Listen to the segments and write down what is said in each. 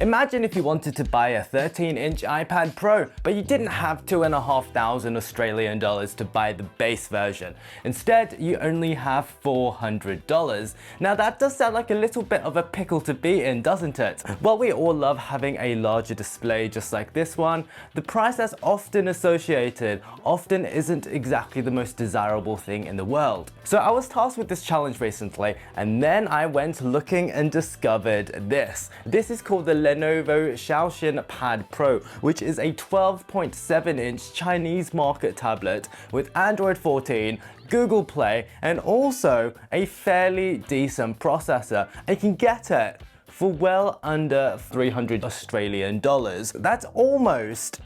Imagine if you wanted to buy a 13-inch iPad Pro, but you didn't have $2,500 Australian dollars to buy the base version. Instead, you only have $400. Now that does sound like a little bit of a pickle to be in, doesn't it? While we all love having a larger display just like this one, the price that's often associated often isn't exactly the most desirable thing in the world. So I was tasked with this challenge recently, and then I went looking and discovered this. This is called the Lenovo Xiaoxin Pad Pro, which is a 12.7-inch Chinese market tablet with Android 14, Google Play, and also a fairly decent processor. And you can get it for well under 300 Australian dollars. That's almost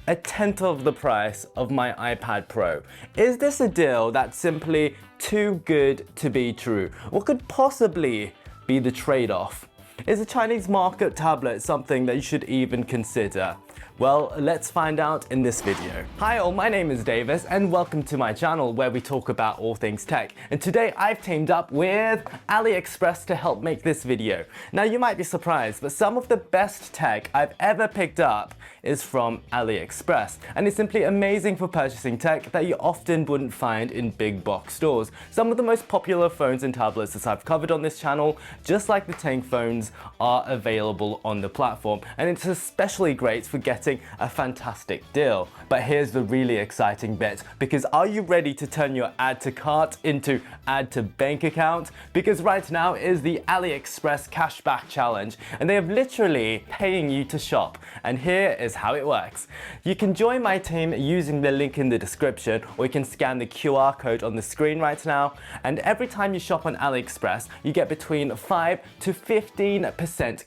a tenth of the price of my iPad Pro. Is this a deal that's simply too good to be true? What could possibly be the trade-off? Is a Chinese market tablet something that you should even consider? Well, let's find out in this video. Hi all, my name is Davis and welcome to my channel where we talk about all things tech. And today I've teamed up with AliExpress to help make this video. Now you might be surprised, but some of the best tech I've ever picked up is from AliExpress. And it's simply amazing for purchasing tech that you often wouldn't find in big box stores. Some of the most popular phones and tablets that I've covered on this channel, just like the FANG phones, are available on the platform. And it's especially great for getting a fantastic deal. But here's the really exciting bit, because are you ready to turn your add to cart into add to bank account? Because right now is the AliExpress Cashback challenge, and they are literally paying you to shop. And here is how it works. You can join my team using the link in the description, or you can scan the QR code on the screen right now. And every time you shop on AliExpress, you get between 5 to 15%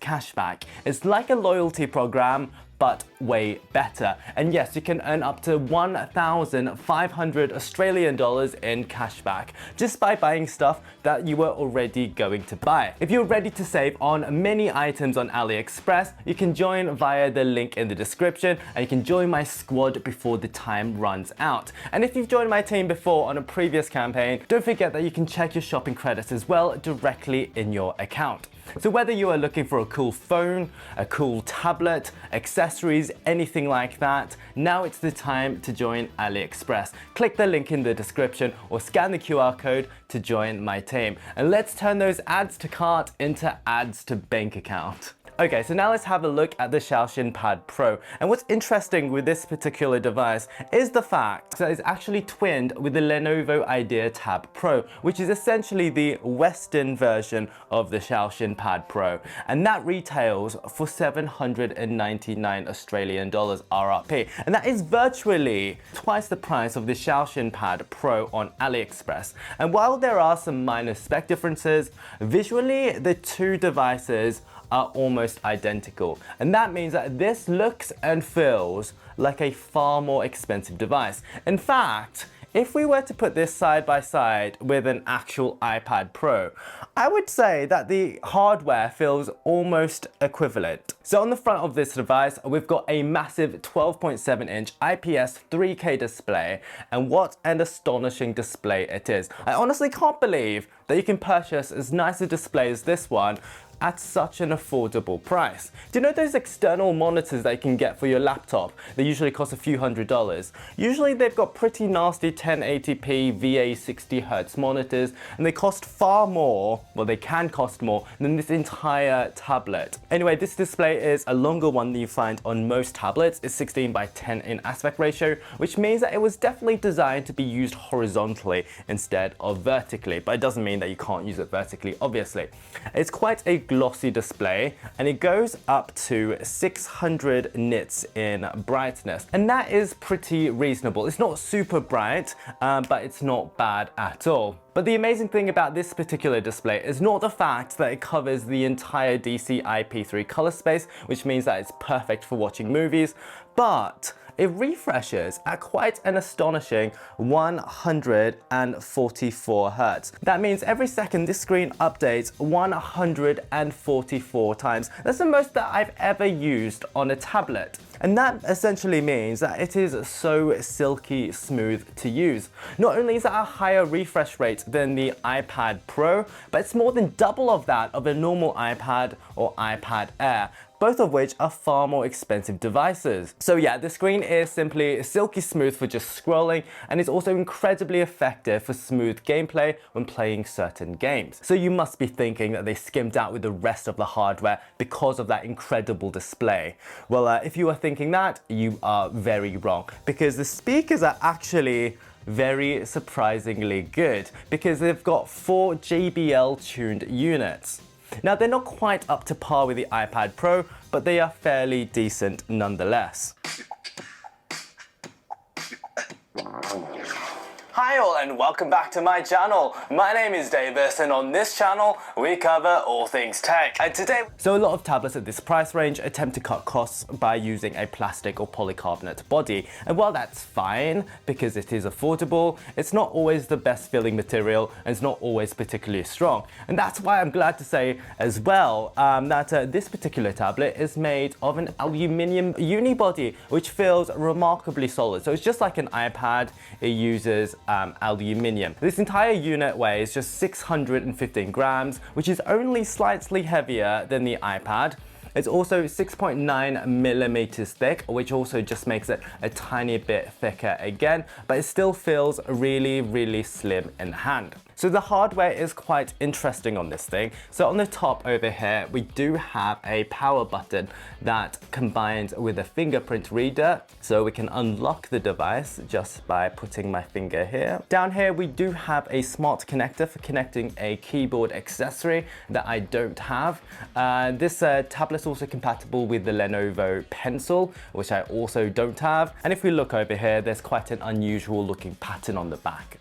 cashback. It's like a loyalty program, but way better. And yes, you can earn up to 1,500 Australian dollars in cashback just by buying stuff that you were already going to buy. If you're ready to save on many items on AliExpress, you can join via the link in the description, and you can join my squad before the time runs out. And if you've joined my team before on a previous campaign, don't forget that you can check your shopping credits as well directly in your account. So whether you are looking for a cool phone, a cool tablet, accessories, anything like that, now it's the time to join AliExpress. Click the link in the description or scan the QR code to join my team. And let's turn those ads to cart into ads to bank account. Okay, so now let's have a look at the Xiaoxin Pad Pro. And what's interesting with this particular device is the fact that it's actually twinned with the Lenovo Idea Tab Pro, which is essentially the Western version of the Xiaoxin Pad Pro. And that retails for 799 Australian dollars RRP. And that is virtually twice the price of the Xiaoxin Pad Pro on AliExpress. And while there are some minor spec differences, visually the two devices are almost identical. And that means that this looks and feels like a far more expensive device. In fact, if we were to put this side by side with an actual iPad Pro, I would say that the hardware feels almost equivalent. So on the front of this device, we've got a massive 12.7-inch IPS 3K display, and what an astonishing display it is. I honestly can't believe that you can purchase as nice a display as this one at such an affordable price. Do you know those external monitors that you can get for your laptop? They usually cost a few $100s. Usually they've got pretty nasty 1080p VA 60Hz monitors, and they cost far more, well they can cost more, than this entire tablet. Anyway, this display is a longer one than you find on most tablets. It's 16:10 in aspect ratio, which means that it was definitely designed to be used horizontally instead of vertically, but it doesn't mean that you can't use it vertically, obviously. It's quite a glossy display, and it goes up to 600 nits in brightness, and that is pretty reasonable. It's not super bright, but it's not bad at all. But the amazing thing about this particular display is not the fact that it covers the entire DCI-P3 color space, which means that it's perfect for watching movies, but it refreshes at quite an astonishing 144 Hz. That means every second this screen updates 144 times. That's the most that I've ever used on a tablet. And that essentially means that it is so silky smooth to use. Not only is it a higher refresh rate than the iPad Pro, but it's more than double of that of a normal iPad or iPad Air. both of which are far more expensive devices. So yeah, the screen is simply silky smooth for just scrolling, and it's also incredibly effective for smooth gameplay when playing certain games. So you must be thinking that they skimmed out with the rest of the hardware because of that incredible display. Well, if you are thinking that, you are very wrong, because the speakers are actually very surprisingly good, because they've got 4 JBL tuned units. Now, they're not quite up to par with the iPad Pro, but they are fairly decent nonetheless. Hi all, and welcome back to my channel. My name is Davis, and on this channel we cover all things tech. And today, so a lot of tablets at this price range attempt to cut costs by using a plastic or polycarbonate body. And while that's fine because it is affordable, it's not always the best feeling material, and it's not always particularly strong. And that's why I'm glad to say as well that this particular tablet is made of an aluminium unibody, which feels remarkably solid. So it's just like an iPad, it uses aluminium. This entire unit weighs just 615 grams, which is only slightly heavier than the iPad. It's also 6.9 millimeters thick, which also just makes it a tiny bit thicker again, but it still feels really, really slim in hand. So the hardware is quite interesting on this thing. So on the top over here, we do have a power button that combines with a fingerprint reader. So we can unlock the device just by putting my finger here. Down here, we do have a smart connector for connecting a keyboard accessory that I don't have. This tablet's also compatible with the Lenovo Pencil, which I also don't have. And if we look over here, there's quite an unusual looking pattern on the back.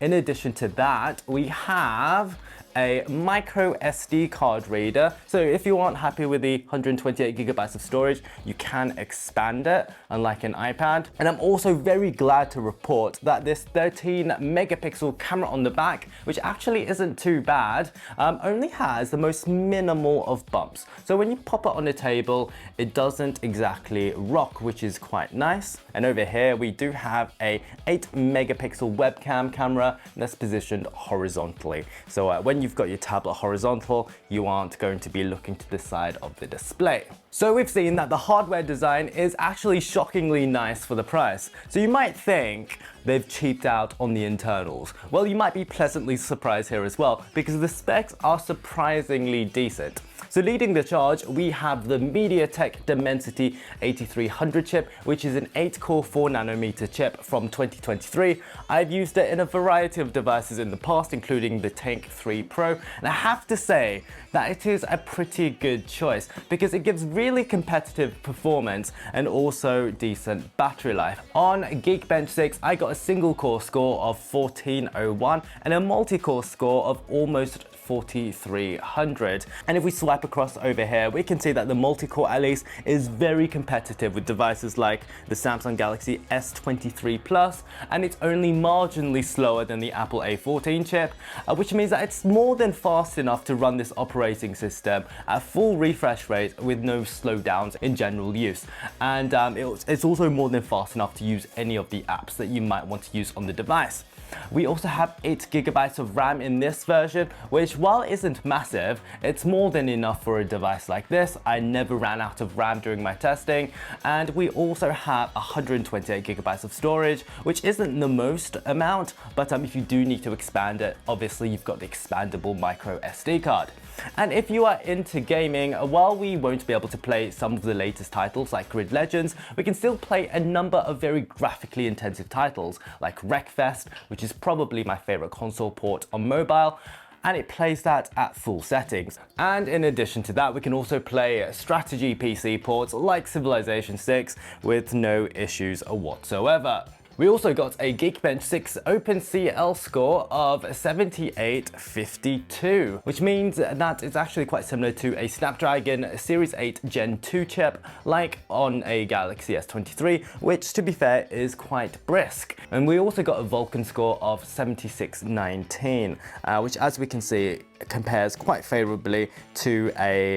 In addition to that, we have a micro SD card reader. So if you aren't happy with the 128 gigabytes of storage, you can expand it, unlike an iPad. And I'm also very glad to report that this 13 megapixel camera on the back, which actually isn't too bad, only has the most minimal of bumps. So when you pop it on the table, it doesn't exactly rock, which is quite nice. And over here, we do have a 8 megapixel webcam camera that's positioned horizontally. So when you've got your tablet horizontal, you aren't going to be looking to the side of the display. So we've seen that the hardware design is actually shockingly nice for the price. So you might think they've cheaped out on the internals. Well, you might be pleasantly surprised here as well, because the specs are surprisingly decent. So leading the charge, we have the Mediatek Dimensity 8300 chip, which is an 8-core 4nm chip from 2023. I've used it in a variety of devices in the past, including the FANG03 Pro, and I have to say that it is a pretty good choice because it gives really competitive performance and also decent battery life. On Geekbench 6, I got a single core score of 1401 and a multi-core score of almost 4300. And if we swipe across over here, we can see that the multi-core at least is very competitive with devices like the Samsung Galaxy S23 Plus, and it's only marginally slower than the Apple A14 chip, which means that it's more than fast enough to run this operating system at full refresh rate with no slowdowns in general use. And it's also more than fast enough to use any of the apps that you might want to use on the device. We also have 8 gigabytes of RAM in this version, which while isn't massive, it's more than enough for a device like this. I never ran out of RAM during my testing. And we also have 128 gigabytes of storage, which isn't the most amount, but if you do need to expand it, obviously you've got the expandable micro SD card. And if you are into gaming, while we won't be able to play some of the latest titles like Grid Legends, we can still play a number of very graphically intensive titles like Wreckfest, which is probably my favorite console port on mobile, and it plays that at full settings. And in addition to that, we can also play strategy PC ports like Civilization 6 with no issues whatsoever. We also got a Geekbench 6 OpenCL score of 7852, which means that it's actually quite similar to a Snapdragon Series 8 Gen 2 chip, like on a Galaxy S23, which to be fair is quite brisk. And we also got a Vulkan score of 7619, which as we can see compares quite favorably to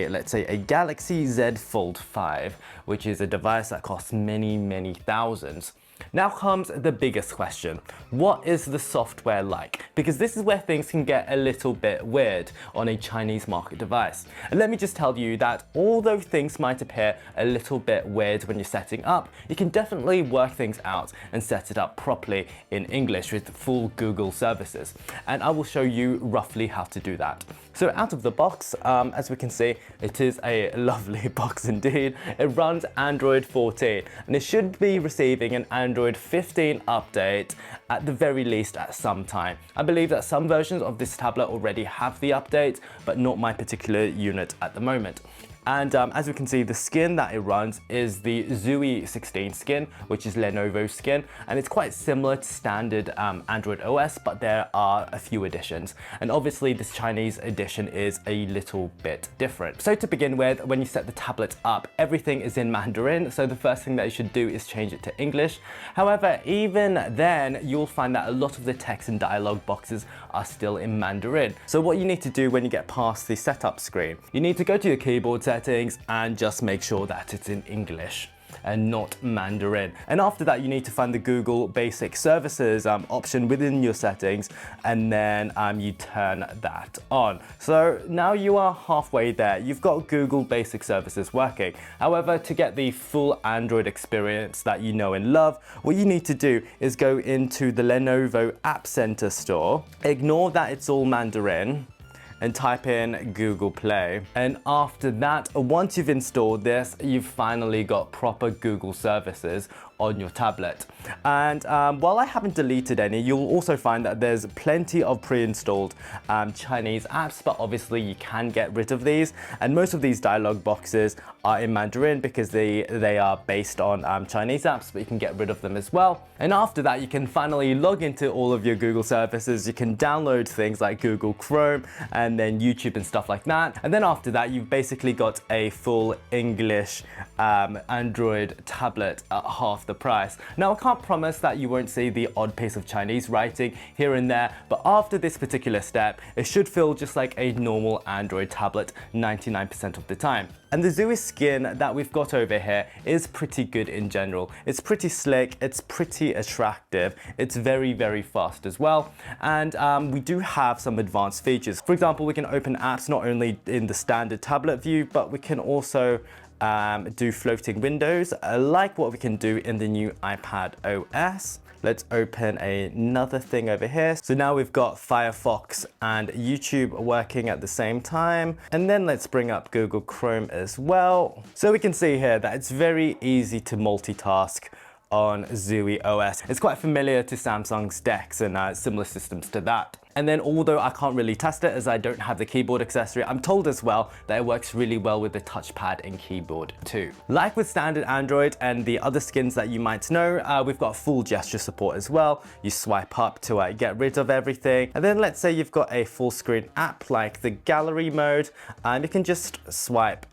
let's say a Galaxy Z Fold 5, which is a device that costs many thousands. Now comes the biggest question. What is the software like? Because this is where things can get a little bit weird on a Chinese market device. And let me just tell you that although things might appear a little bit weird when you're setting up, you can definitely work things out and set it up properly in English with full Google services. And I will show you roughly how to do that. So out of the box, as we can see, it is a lovely box indeed. It runs Android 14 and it should be receiving an Android 15 update at the very least at some time. I believe that some versions of this tablet already have the update, but not my particular unit at the moment. And as we can see, the skin that it runs is the Zui 16 skin, which is Lenovo skin, and it's quite similar to standard Android OS, but there are a few additions. And obviously this Chinese edition is a little bit different. So to begin with, when you set the tablet up, everything is in Mandarin, so the first thing that you should do is change it to English. However, even then, you'll find that a lot of the text and dialog boxes are still in Mandarin. So what you need to do when you get past the setup screen, you need to go to your keyboard settings and just make sure that it's in English and not Mandarin. And after that, you need to find the Google Basic Services option within your settings, and then you turn that on. So now you are halfway there. You've got Google Basic Services working. However, to get the full Android experience that you know and love, what you need to do is go into the Lenovo App Center store, ignore that it's all Mandarin, and type in Google Play. And after that, once you've installed this, you've finally got proper Google services on your tablet. And while I haven't deleted any, you'll also find that there's plenty of pre-installed Chinese apps, but obviously you can get rid of these. And most of these dialog boxes are in Mandarin because they are based on Chinese apps, but you can get rid of them as well. And after that, you can finally log into all of your Google services. You can download things like Google Chrome and then YouTube and stuff like that. And then after that, you've basically got a full English Android tablet at half the price. Now, I can't promise that you won't see the odd piece of Chinese writing here and there, but after this particular step, it should feel just like a normal Android tablet 99% of the time. And the Zui skin that we've got over here is pretty good in general. It's pretty slick, it's pretty attractive, it's very, very fast as well. And we do have some advanced features. For example, we can open apps not only in the standard tablet view, but we can also do floating windows, like what we can do in the new iPad OS. Let's open another thing over here. So now we've got Firefox and YouTube working at the same time. And then let's bring up Google Chrome as well. So we can see here that it's very easy to multitask on Zui OS. It's quite familiar to Samsung's DeX and similar systems to that. And then although I can't really test it as I don't have the keyboard accessory, I'm told as well that it works really well with the touchpad and keyboard too. Like with standard Android and the other skins that you might know, we've got full gesture support as well. You swipe up to get rid of everything. And then let's say you've got a full screen app like the gallery mode, and you can just swipe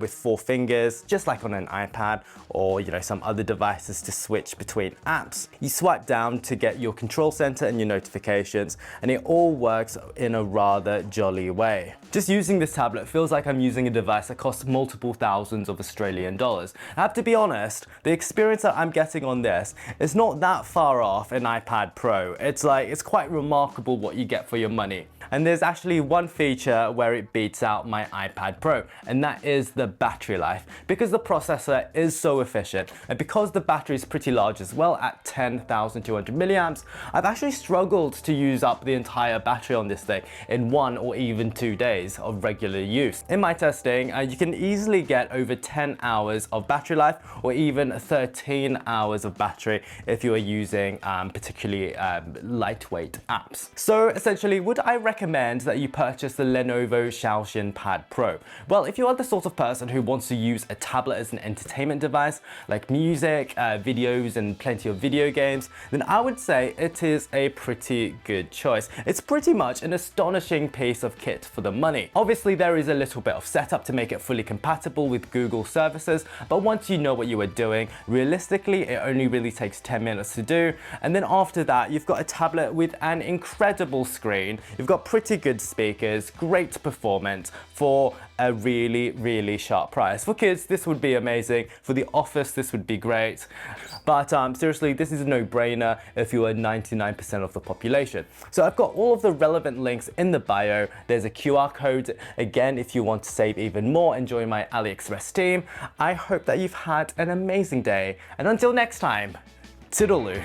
with 4 fingers, just like on an iPad or some other devices to switch between apps. You swipe down to get your control center and your notifications, and it all works in a rather jolly way. Just using this tablet feels like I'm using a device that costs multiple thousands of Australian dollars. I have to be honest, the experience that I'm getting on this is not that far off an iPad Pro. It's quite remarkable what you get for your money. And there's actually one feature where it beats out my iPad Pro, and that is the battery life. Because the processor is so efficient, and because the battery is pretty large as well at 10,200 milliamps, I've actually struggled to use up the entire battery on this thing in 1 or even 2 days of regular use. In my testing, you can easily get over 10 hours of battery life, or even 13 hours of battery if you are using particularly lightweight apps. So essentially, would I recommend that you purchase the Lenovo Xiaoxin Pad Pro? Well, if you are the sort of person who wants to use a tablet as an entertainment device, like music, videos, and plenty of video games, then I would say it is a pretty good choice. It's pretty much an astonishing piece of kit for the money. Obviously, there is a little bit of setup to make it fully compatible with Google services, but once you know what you are doing, realistically, it only really takes 10 minutes to do. And then after that, you've got a tablet with an incredible screen. You've got pretty good speakers, great performance for a really, really sharp price. For kids, this would be amazing. For the office, this would be great. But seriously, this is a no-brainer if you are 99% of the population. So I've got all of the relevant links in the bio. There's a QR code, again, if you want to save even more and join my AliExpress team. I hope that you've had an amazing day. And until next time, toodaloo.